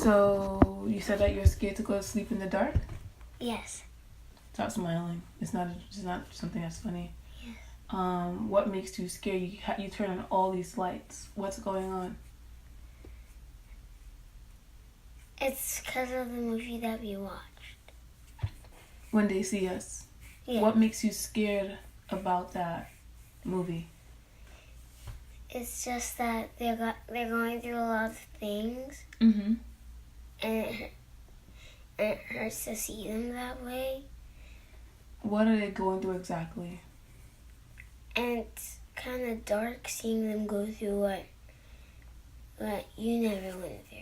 So you said that you're scared to go to sleep in the dark? Yes. Stop smiling. It's not something that's funny. Yes. What makes you scared? You turn on all these lights. What's going on? It's because of the movie that we watched. When They See Us. Yeah. What makes you scared about that movie? It's just that they're going through a lot of things, Mm-hmm. and it hurts to see them that way. What are they going through exactly? And it's kind of dark seeing them go through what you never went through.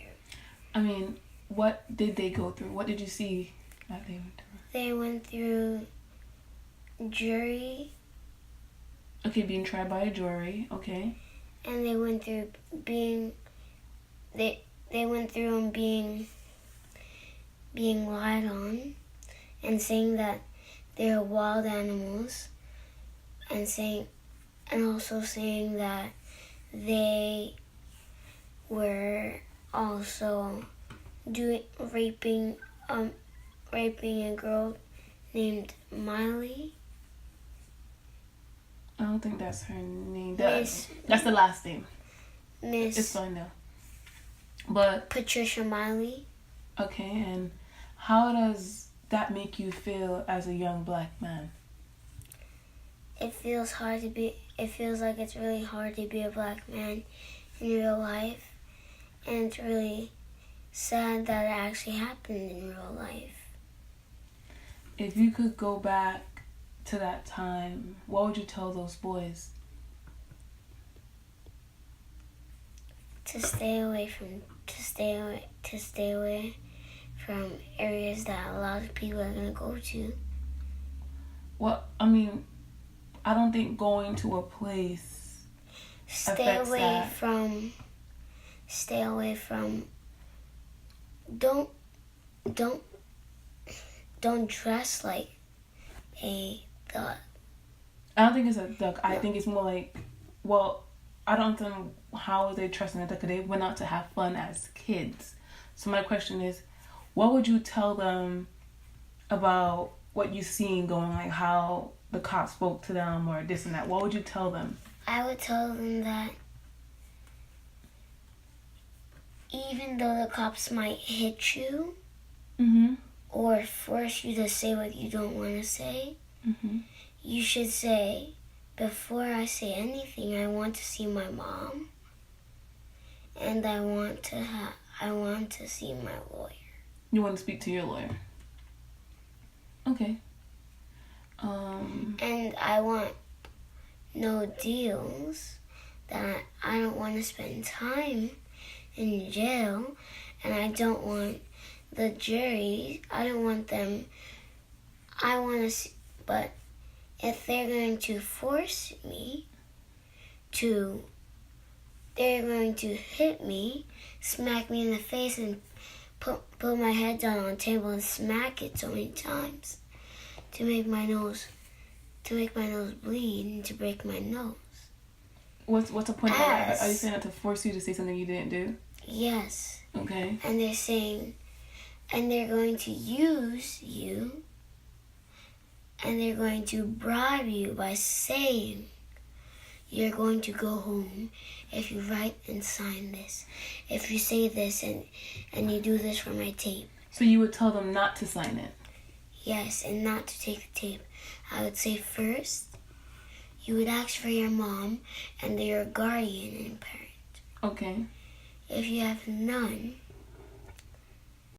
I mean, what did they go through? What did you see that they went through? They went through jury, Okay, being tried by a jury. Okay. and they went through they went through being lied on, and saying that they're wild animals, and also saying that they were also raping a girl named Miley. I don't think that's her name. Miss That's the last name. It's Miss fine though. But Patricia Miley. okay, and how does that make you feel as a young black man? It feels like it's really hard to be a black man in real life, and it's really sad that it actually happened in real life. If you could go back to that time, what would you tell those boys? To stay away from areas that a lot of people are gonna go to. Well, I mean, I don't think going to a place Stay affects away that. from. Don't dress like a thug. I don't think it's a duck. I think it's more like, well, I don't know how are they trusting a duck. They went out to have fun as kids. So my question is, what would you tell them about what you seen going, like how the cops spoke to them or this and that? What would you tell them? I would tell them that even though the cops might hit you Mm-hmm. or force you to say what you don't want to say, Mm-hmm. you should say, before I say anything, I want to see my mom, and I want to see my lawyer. You want to speak to your lawyer. Okay. And I want no deals, that I don't want to spend time in jail, and I don't want the jury, I don't want them, I want to see, but if they're going to force me to, they're going to hit me, smack me in the face, and put my head down on the table and smack it so many times to make my nose bleed and to break my nose. What's the point of that? Are you saying that to force you to say something you didn't do? Yes. Okay. And they're saying, and they're going to use you, and they're going to bribe you by saying, you're going to go home if you write and sign this, if you say this and you do this for my tape. So you would tell them not to sign it? Yes, and not to take the tape. I would say first, you would ask for your mom and your guardian and parent. Okay. If you have none,